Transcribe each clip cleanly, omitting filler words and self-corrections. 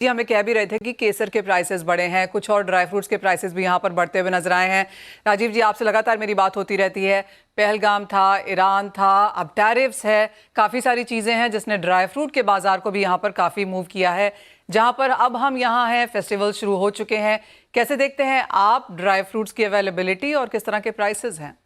जी हमें कह भी रहे थे कि केसर के प्राइसेस बढ़े हैं, कुछ और ड्राई फ्रूट्स के प्राइसेस भी यहाँ पर बढ़ते हुए नजर आए हैं। राजीव जी, आपसे लगातार मेरी बात होती रहती है। पहलगाम था, ईरान था, अब टैरिफ्स है, काफ़ी सारी चीज़ें हैं जिसने ड्राई फ्रूट के बाजार को भी यहाँ पर काफ़ी मूव किया है। जहाँ पर अब हम यहाँ हैं, फेस्टिवल शुरू हो चुके हैं, कैसे देखते हैं आप ड्राई फ्रूट्स की अवेलेबिलिटी और किस तरह के प्राइसेस हैं?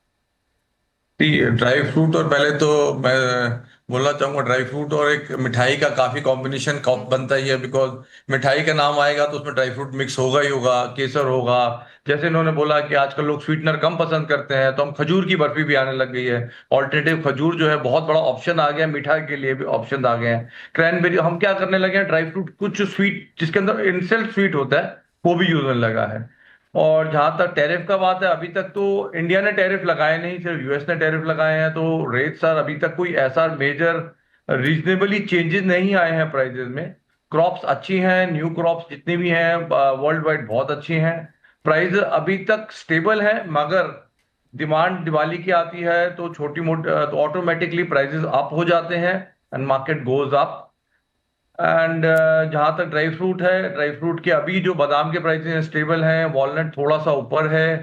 ड्राई फ्रूट और पहले तो मैं बोलना चाहूंगा ड्राई फ्रूट और एक मिठाई का काफी कॉम्बिनेशन बनता ही है। बिकॉज मिठाई का नाम आएगा तो उसमें ड्राई फ्रूट मिक्स होगा ही होगा, केसर होगा। जैसे इन्होंने बोला कि आजकल लोग स्वीटनर कम पसंद करते हैं, तो हम खजूर की बर्फी भी आने लग गई है। ऑल्टरनेटिव खजूर जो है बहुत बड़ा ऑप्शन आ गया है, मिठाई के लिए भी ऑप्शन आ गए हैं। क्रैनबेरी हम क्या करने लगे हैं, ड्राई फ्रूट कुछ स्वीट जिसके अंदर इंसेल्ट स्वीट होता है वो भी यूज होने लगा है। और जहां तक टैरिफ का बात है, अभी तक तो इंडिया ने टैरिफ लगाए नहीं, सिर्फ यूएस ने टैरिफ लगाए हैं। तो रेट सर अभी तक कोई ऐसा मेजर रीजनेबली चेंजेस नहीं आए हैं प्राइजेस में। क्रॉप्स अच्छी हैं, न्यू क्रॉप्स जितनी भी हैं वर्ल्ड वाइड बहुत अच्छी हैं। प्राइस अभी तक स्टेबल है, मगर डिमांड दिवाली की आती है तो छोटी मोटी तो ऑटोमेटिकली प्राइसेस अप हो जाते हैं and market goes up. And जहां तक ड्राई फ्रूट है, ड्राई फ्रूट के अभी जो बादाम के प्राइसेस हैं स्टेबल हैं, वॉलनट थोड़ा सा ऊपर है,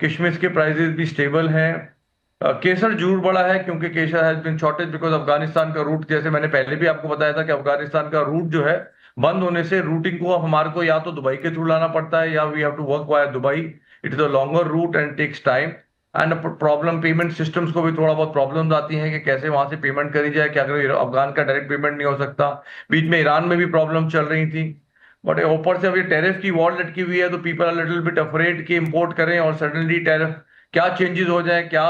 किशमिश के प्राइसेस भी स्टेबल हैं। केसर जरूर बढ़ा है क्योंकि केसर has been shortage because Afghanistan का रूट, जैसे मैंने पहले भी आपको बताया था कि अफगानिस्तान का रूट जो है बंद होने से रूटिंग को हमारे को या तो दुबई के थ्रू लाना पड़ता है या we have to work via Dubai. It is a longer route and takes time and problem. Payment systems को भी थोड़ा बहुत प्रॉब्लम्स आती हैं कि कैसे वहां से पेमेंट करी जाए, कि अगर अफगान का डायरेक्ट पेमेंट नहीं हो सकता। बीच में ईरान में भी प्रॉब्लम चल रही थी। बट ऊपर से अभी टैरिफ की वॉर लटकी हुई है तो people are little bit afraid कि इंपोर्ट करें और सडनली टैरिफ क्या चेंजेस हो जाए, क्या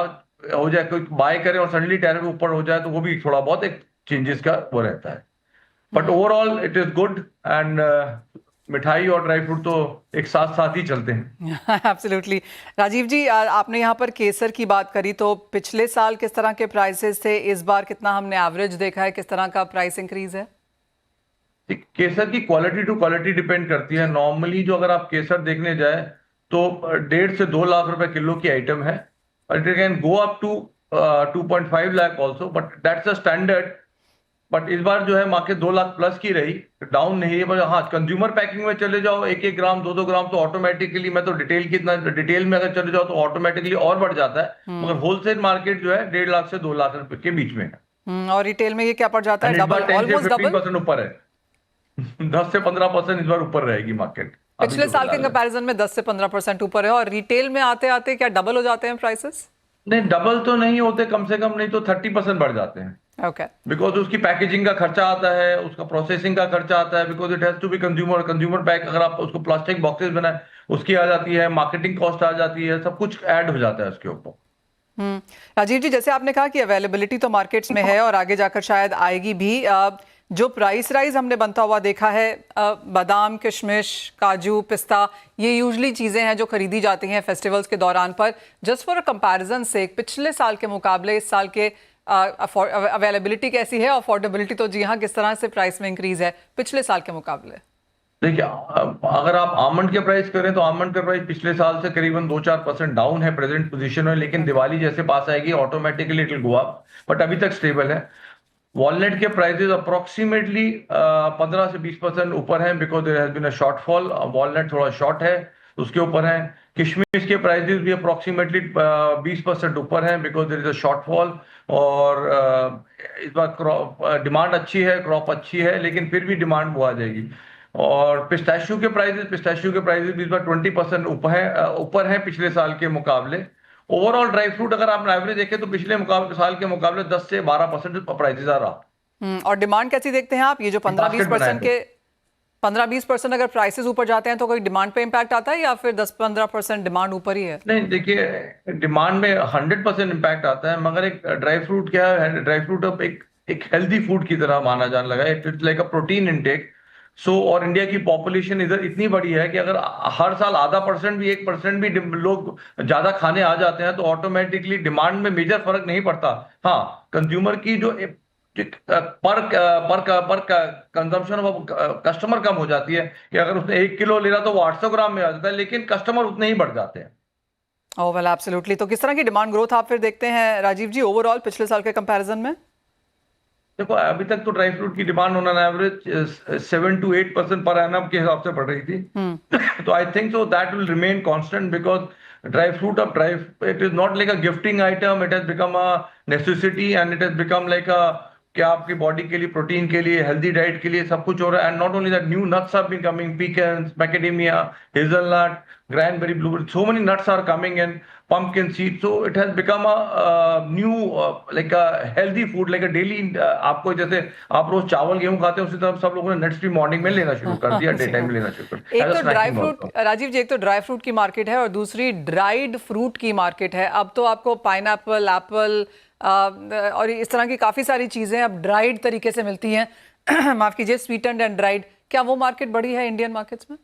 हो जाए, कोई बाय करे और सडनली टैरिफ ऊपर हो जाए, तो वो भी थोड़ा बहुत एक चेंजेस का वो रहता है। But overall it is good and मिठाई और ड्राई फ्रूट तो एक साथ साथ ही चलते हैं। एब्सोल्युटली। राजीव जी, आपने यहाँ पर केसर की बात करी, तो पिछले साल किस तरह के प्राइसेस थे, इस बार कितना हमने एवरेज देखा है, किस तरह का प्राइस इंक्रीज है? केसर की क्वालिटी टू क्वालिटी डिपेंड करती है। नॉर्मली जो अगर आप केसर देखने जाए तो 1.5 से 2 लाख रुपए किलो की आइटम है। It can go up to 2.5 lakh also, but that's a standard. But इस बार जो है मार्केट 2 लाख प्लस की रही, डाउन नहीं है। पर हाँ, कंज्यूमर पैकिंग में चले जाओ 1-1 ग्राम 2-2 ग्राम तो ऑटोमेटिकली, मैं तो डिटेल की इतना डिटेल में अगर चले जाओ तो ऑटोमेटिकली और बढ़ जाता है। मगर होलसेल मार्केट जो है 1.5 लाख से 2 लाख रुपए के बीच में है। और रिटेल में ये क्या पड़ जाता है? एंड इस डबल, बार 10 से ऑलमोस्ट डबल। 15% ऊपर है। 10 से 15% इस बार ऊपर रहेगी मार्केट अभी पिछले जो साल के फिलहाल है। कंपैरिजन में 10 से 15% ऊपर है, और रिटेल में आते आते क्या डबल हो जाते हैं प्राइसेस? नहीं, डबल तो नहीं होते, कम से कम नहीं तो 30% बढ़ जाते हैं। ओके। बिकॉज उसकी पैकेजिंग का खर्चा आता है, उसका प्रोसेसिंग का खर्चा आता है, because it has to be consumer consumer pack. अगर आप उसको प्लास्टिक बॉक्सेस बनाए उसकी आ जाती है, मार्केटिंग कॉस्ट आ जाती है, सब कुछ ऐड हो जाता है उसके ऊपर। राजीव जी, जैसे आपने कहा कि अवेलेबिलिटी तो मार्केट्स में है और आगे जाकर शायद आएगी भी। जो प्राइस राइज हमने बनता हुआ देखा है, बादाम, किशमिश, काजू, पिस्ता, ये यूजली चीज़ें हैं जो खरीदी जाती हैं फेस्टिवल्स के दौरान पर। जस्ट फॉर अ कंपैरिजन से पिछले साल के मुकाबले इस साल के अवेलेबिलिटी कैसी है? अफोर्डेबिलिटी तो जी हाँ, किस तरह से प्राइस में इंक्रीज है पिछले साल के मुकाबले? देखिए, अगर आप आमंड के प्राइस करें तो आमंड का प्राइस पिछले साल से करीबन 2-4% डाउन है प्रेजेंट पोजीशन में, लेकिन दिवाली जैसे पास आएगी automatically it will go up, but अभी तक स्टेबल है। वॉलनट के प्राइसेस अप्रोक्सीमेटली 15 से 20% ऊपर हैं because there has been a shortfall. Walnut थोड़ा शॉर्ट है, उसके ऊपर है। किशमिश के प्राइसेस भी अप्रोक्सीमेटली 20% ऊपर हैं because there is a shortfall. और इस बार क्रॉप डिमांड अच्छी है, क्रॉप अच्छी है, लेकिन फिर भी डिमांड वो आ जाएगी। और पिस्ताशियो के प्राइसेस भी इस बार 20% ऊपर है पिछले साल के मुकाबले। ओवरऑल ड्राई फ्रूट अगर आप एवरेज देखें तो पिछले मुकाबले साल के मुकाबले 10 से 12% प्राइसेस आ रहा। और डिमांड कैसी देखते हैं आप? ये जो पंद्रह बीस बास्केट बनाए परसेंट तो के 15-20% अगर प्राइसेस ऊपर जाते हैं तो कोई डिमांड पे इम्पैक्ट आता है, या फिर 10-15% डिमांड ऊपर ही है? नहीं, देखिए डिमांड में 100% इम्पैक्ट आता है, मगर एक ड्राई फ्रूट क्या है, ड्राई फ्रूट अब एक हेल्दी फूड की तरह माना जाने लगा है। It's like a protein intake. So और इंडिया की पॉपुलेशन इधर इतनी बड़ी है कि अगर हर साल आधा परसेंट भी 1% भी लोग ज्यादा खाने आ जाते हैं तो ऑटोमेटिकली डिमांड में मेजर फर्क नहीं पड़ता। हाँ, कंज्यूमर की जो पर पर पर कंजम्पशन ऑफ कस्टमर कम हो जाती है, कि अगर उसने 1 किलो ले रहा तो वो 800 ग्राम में आ जाता है, लेकिन कस्टमर उतने ही बढ़ जाते हैं। ओह वेल, एब्सोल्युटली। तो किस तरह की डिमांड ग्रोथ आप फिर देखते हैं राजीव जी ओवरऑल पिछले साल के कंपैरिजन में? देखो अभी तक तो ड्राई फ्रूट की demand on an average 7 to 8% per annum के हिसाब से बढ़ रही थी तो I think so that will remain constant because dry fruit अब dry it is not like a gifting item, it has become a necessity and it has become like a क्या आपकी बॉडी के लिए, प्रोटीन के लिए, healthy diet के लिए सब कुछ हो रहा है। And not only that, new nuts have been coming, pecans, macadamia, hazelnut, cranberry, blueberry, so many nuts are coming in, pumpkin seed, so it has become a new like a healthy food, like a daily आपको जैसे आप रोज चावल गेहूं खाते हैं उसी तरह सब लोगों ने नट्स भी मॉर्निंग में लेना शुरू कर दिया, डे जी टाइम हाँ। में लेना शुरू कर दिया एक एज अ तो dry snacking fruit, also. Rajiv ji, एक तो ड्राई फ्रूट की मार्केट है और दूसरी ड्राइड फ्रूट की मार्केट है। अब तो आपको पाइनएप्पल, एप्पल और इस तरह की काफी सारी चीजें अब ड्राइड तरीके से मिलती हैं माफ कीजिए, स्वीटेंड एंड ड्राइड। क्या वो मार्केट बढ़ी है इंडियन मार्केट्स में?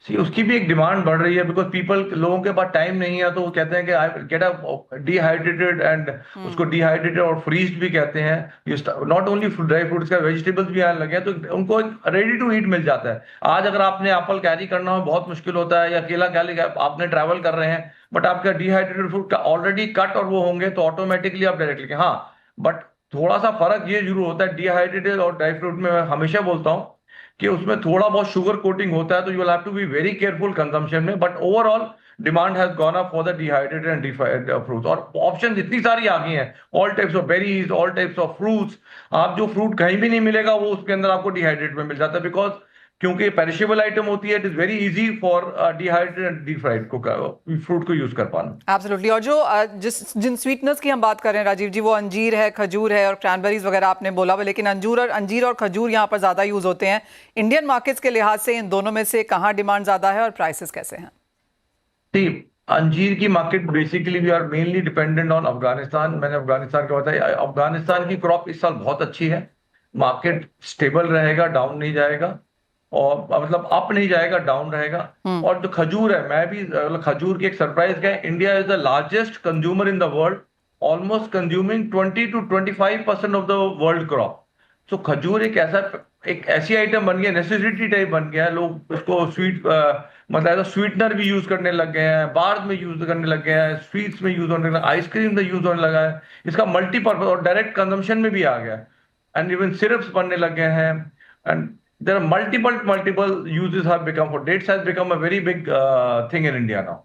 सी उसकी भी एक डिमांड बढ़ रही है बिकॉज पीपल, लोगों के पास टाइम नहीं है तो वो कहते हैं कि I get a dehydrated and उसको डिहाइड्रेटेड और फ्रीज्ड भी कहते हैं। ये नॉट ओनली ड्राई फ्रूट्स का, वेजिटेबल्स भी आने लगे हैं तो उनको रेडी टू ईट मिल जाता है। आज अगर आपने एप्पल कैरी करना हो बहुत मुश्किल होता है, या केला कैरी आपने ट्रैवल कर रहे हैं बट आपका डिहाइड्रेटेड फ्रूट का ऑलरेडी कट और वो होंगे तो ऑटोमेटिकली आप डायरेक्टली, हाँ बट थोड़ा सा फर्क ये जरूर होता है डिहाइड्रेटेड और ड्राई फ्रूट में। मैं हमेशा बोलता हूँ कि उसमें थोड़ा बहुत शुगर कोटिंग होता है तो you will have to be very careful consumption में, but overall demand has gone up for the dehydrated and defied fruits. और ऑप्शन इतनी सारी आ गई हैं, all types of berries, all types of fruits. आप जो फ्रूट कहीं भी नहीं मिलेगा वो उसके अंदर आपको डिहाइड्रेट में मिल जाता है बिकॉज क्योंकि पेरिशेबल आइटम होती है, it is very easy for dehydrated and deep fried को फ्रूट को यूज कर पाना। एब्सोल्युटली। और जो जिन स्वीटनेस की हम बात कर रहे हैं राजीव जी, वो अंजीर है, खजूर है और क्रैनबेरीज वगैरह आपने बोला, लेकिन अंजीर और खजूर यहाँ पर ज़्यादा यूज़ होते हैं। इंडियन मार्केट्स के लिहाज से इन दोनों में से कहाँ डिमांड ज़्यादा है और प्राइसेस कैसे हैं? See, अंजीर की market basically we are mainly dependent on Afghanistan. मैंने अफगानिस्तान का बताया, अफगानिस्तान की क्रॉप इस साल बहुत अच्छी है, मार्केट स्टेबल रहेगा, डाउन नहीं जाएगा और मतलब अप नहीं जाएगा, डाउन रहेगा। और जो खजूर है, मैं भी खजूर की एक सरप्राइज क्या है, India is the largest consumer in the world, almost consuming 20 to 25% of the world crop. तो खजूर एक ऐसी आइटम बन गया, नेसेसिटी टाइप बन गया है। लोग उसको मतलब स्वीटनर भी यूज करने लग गए हैं, बार्स में यूज करने लग गए हैं, स्वीट्स में यूज होने लगा, आइसक्रीम में यूज होने लगा है। इसका मल्टीपर्पज और डायरेक्ट कंजम्पशन में भी आ गया है एंड इवन सिरप्स बनने लग गए हैं and there are multiple uses have become for dates has become a very big thing in India now.